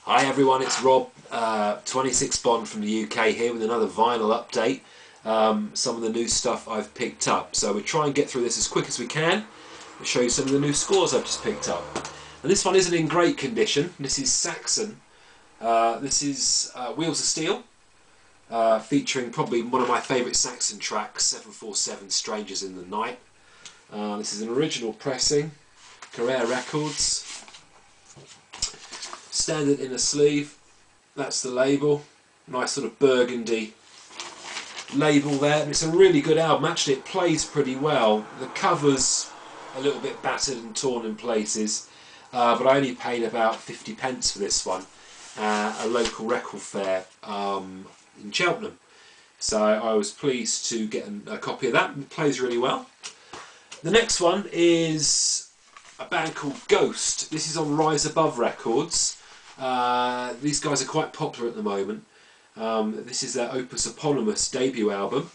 Hi everyone, it's Rob, 26Bond from the UK here with another vinyl update. Some of the new stuff I've picked up. So we'll try and get through this as quick as we can and show you some of the new scores I've just picked up. And this one isn't in great condition. This is Saxon. This is Wheels of Steel, featuring probably one of my favourite Saxon tracks, 747 Strangers in the Night. This is an original pressing, Carrera Records. Standard inner sleeve, that's the label, nice sort of burgundy label there. It's a really good album, actually it plays pretty well. The cover's a little bit battered and torn in places, but I only paid about 50p for this one, a local record fair in Cheltenham. So I was pleased to get a copy of that. It plays really well. The next one is a band called Ghost. This is on Rise Above Records. These guys are quite popular at the moment. This is their Opus Eponymous debut album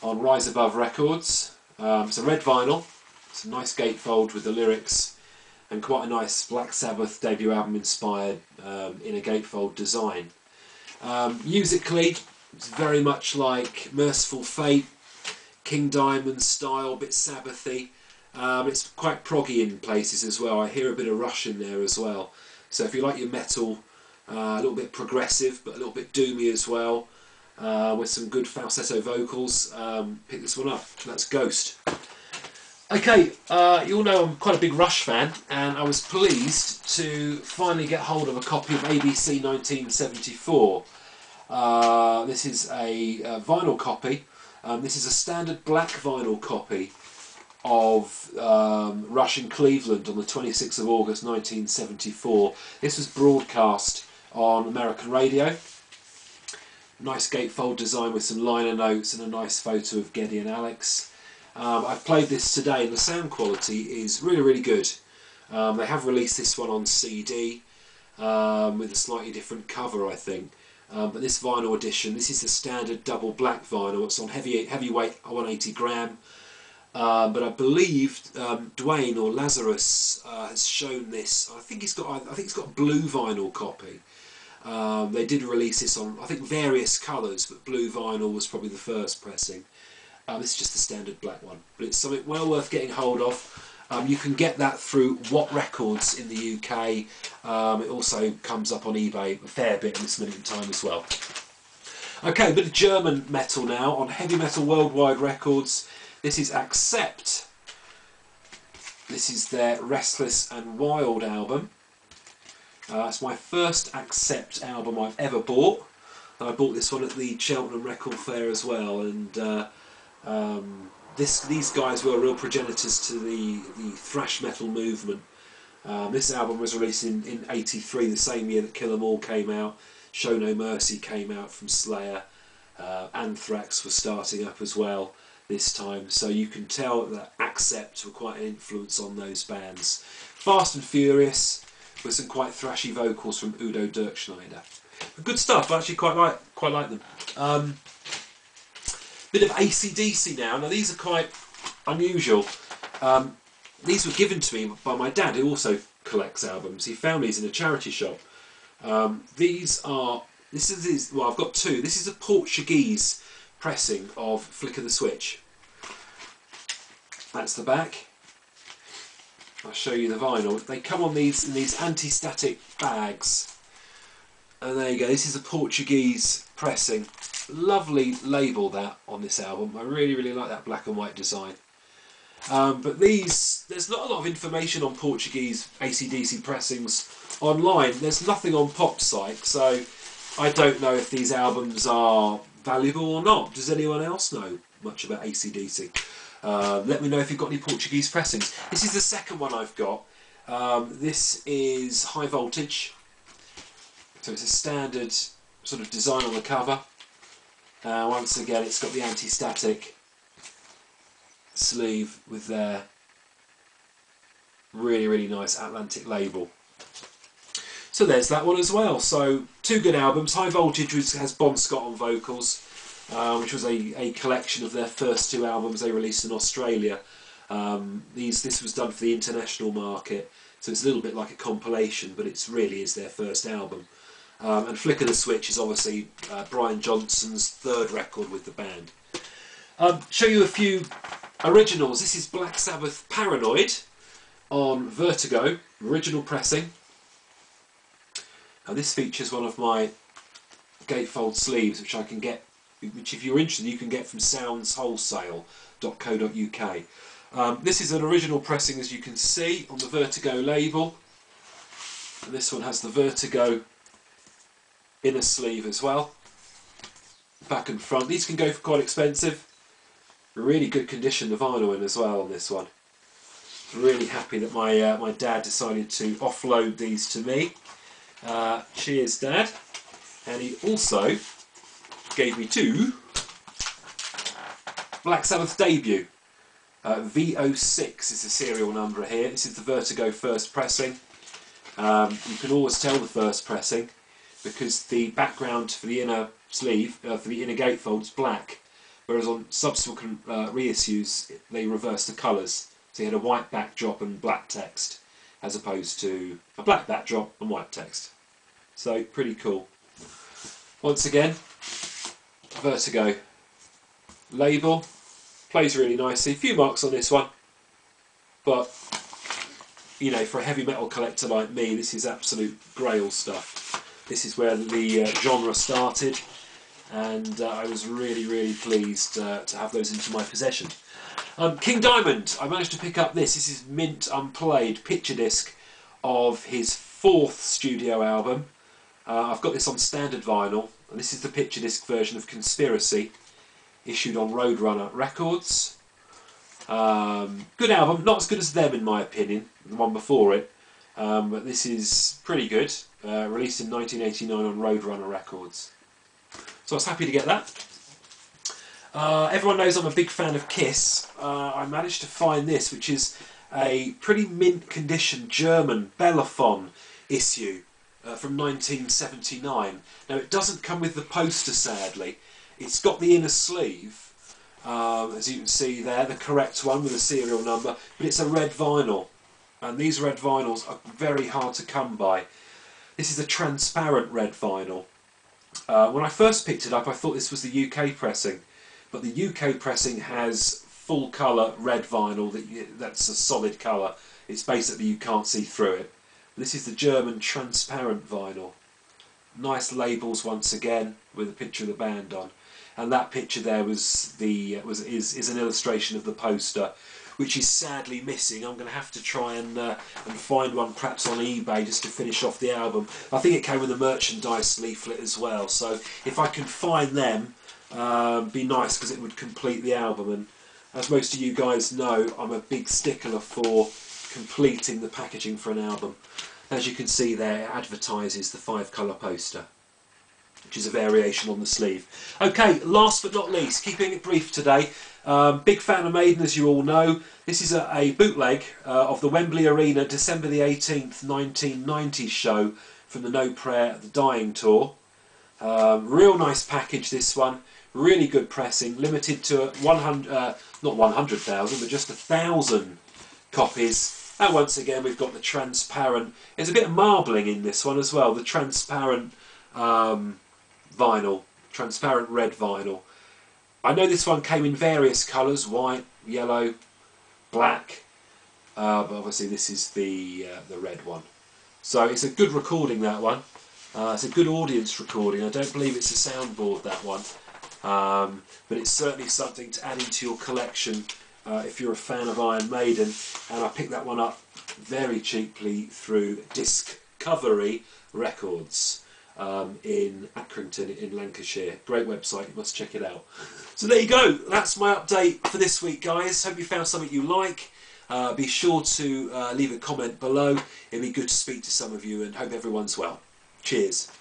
on Rise Above Records. It's a red vinyl. It's a nice gatefold with the lyrics and quite a nice Black Sabbath debut album inspired in a gatefold design. Musically, it's very much like Merciful Fate, King Diamond style, a bit Sabbathy. It's quite proggy in places as well. I hear a bit of Rush in there as well. So if you like your metal, a little bit progressive but a little bit doomy as well, with some good falsetto vocals, pick this one up. That's Ghost. Okay, you all know I'm quite a big Rush fan, and I was pleased to finally get hold of a copy of ABC 1974. This is a vinyl copy. This is a standard black vinyl copy of Rush in Cleveland on the 26th of August 1974. This was broadcast on American radio. Nice gatefold design with some liner notes and a nice photo of Geddy and Alex. I've played this today and the sound quality is really good. They have released this one on CD with a slightly different cover, I think. But this vinyl edition, this is the standard double black vinyl. It's on heavyweight 180 gram. But I believe Dwayne or Lazarus has shown this. I think it's got a blue vinyl copy. They did release this on, I think, various colours, but blue vinyl was probably the first pressing. This is just the standard black one, but it's something well worth getting hold of. You can get that through What Records in the UK. It also comes up on eBay a fair bit in this minute in time as well. Okay, a bit of German metal now on Heavy Metal Worldwide Records. This is Accept. This is their Restless and Wild album. It's my first Accept album I've ever bought. I bought this one at the Cheltenham Record Fair as well, and these guys were real progenitors to the thrash metal movement. This album was released in '83, the same year that Kill 'Em All came out. Show No Mercy came out from Slayer. Anthrax was starting up as well this time, so you can tell that Accept were quite an influence on those bands. Fast and Furious with some quite thrashy vocals from Udo Dirkschneider. Good stuff. I actually quite like them. Bit of AC/DC now. Now these are quite unusual. These were given to me by my dad, who also collects albums. He found these in a charity shop. Well, I've got two. This is a Portuguese pressing of Flick of the Switch. That's the back. I'll show you the vinyl. They come on in these anti-static bags. And there you go. This is a Portuguese pressing. Lovely label that on this album. I really like that black and white design. But there's not a lot of information on Portuguese AC/DC pressings online. There's nothing on Pop's site, so I don't know if these albums are valuable or not. Does anyone else know much about AC/DC? Let me know if you've got any Portuguese pressings. This is the second one I've got. This is High Voltage. So it's a standard sort of design on the cover. Once again, it's got the anti-static sleeve with their really nice Atlantic label. So there's that one as well. So two good albums. High Voltage has Bon Scott on vocals, which was a collection of their first two albums they released in Australia. This was done for the international market. so it's a little bit like a compilation, but it really is their first album. And Flick of the Switch is obviously Brian Johnson's third record with the band. Show you a few originals. This is Black Sabbath Paranoid on Vertigo, original pressing. Now this features one of my gatefold sleeves, which I can get, which if you're interested you can get from soundswholesale.co.uk. This is an original pressing, as you can see on the Vertigo label, and this one has the Vertigo inner sleeve as well, back and front. These can go for quite expensive. Really good condition the vinyl in as well on this one. Really happy that my dad decided to offload these to me. Cheers, Dad. And he also gave me two Black Sabbath debut. V06 is the serial number here. This is the Vertigo first pressing. You can always tell the first pressing because the background for the inner sleeve, for the inner gatefold, is black, whereas on subsequent reissues they reversed the colours. So you had a white backdrop and black text, as opposed to a black backdrop and white text. So pretty cool. Once again, Vertigo label, plays really nicely. A few marks on this one, but you know, for a heavy metal collector like me, this is absolute grail stuff. This is where the genre started, and I was really pleased to have those into my possession. King Diamond, I managed to pick up this. This is mint unplayed picture disc of his fourth studio album. I've got this on standard vinyl, and this is the picture disc version of Conspiracy, issued on Roadrunner Records. Good album, not as good as them in my opinion, the one before it, but this is pretty good. Released in 1989 on Roadrunner Records. So I was happy to get that. Everyone knows I'm a big fan of Kiss. I managed to find this, which is a pretty mint condition German Bellaphon issue from 1979. Now it doesn't come with the poster, sadly. It's got the inner sleeve, as you can see there, the correct one with the serial number, but it's a red vinyl, and these red vinyls are very hard to come by. This is a transparent red vinyl. When I first picked it up I thought this was the UK pressing, but the UK pressing has full colour red vinyl that's a solid colour. It's basically you can't see through it. This is the German transparent vinyl. Nice labels once again with a picture of the band on, and that picture there is an illustration of the poster, which is sadly missing. I'm going to have to try and find one perhaps on eBay just to finish off the album. I think it came with a merchandise leaflet as well, so if I can find them, be nice, because it would complete the album. And as most of you guys know, I'm a big stickler for completing the packaging for an album. As you can see there, it advertises the 5-colour poster, which is a variation on the sleeve. Okay, last but not least, keeping it brief today, big fan of Maiden, as you all know. This is a bootleg of the Wembley Arena December the 18th 1990 show from the No Prayer the Dying tour. Real nice package, this one, really good pressing, limited to 100, not 100,000 but just 1,000 copies. And once again we've got the transparent, there's a bit of marbling in this one as well, the transparent vinyl, transparent red vinyl. I know this one came in various colours, white, yellow, black, but obviously this is the red one. So it's a good recording, that one. It's a good audience recording. I don't believe it's a soundboard, that one, but it's certainly something to add into your collection if you're a fan of Iron Maiden. And I picked that one up very cheaply through Discovery Records in Accrington in Lancashire. Great website, you must check it out. So there you go, that's my update for this week, guys. Hope you found something you like. Be sure to leave a comment below. It'd be good to speak to some of you, and hope everyone's well. Cheers.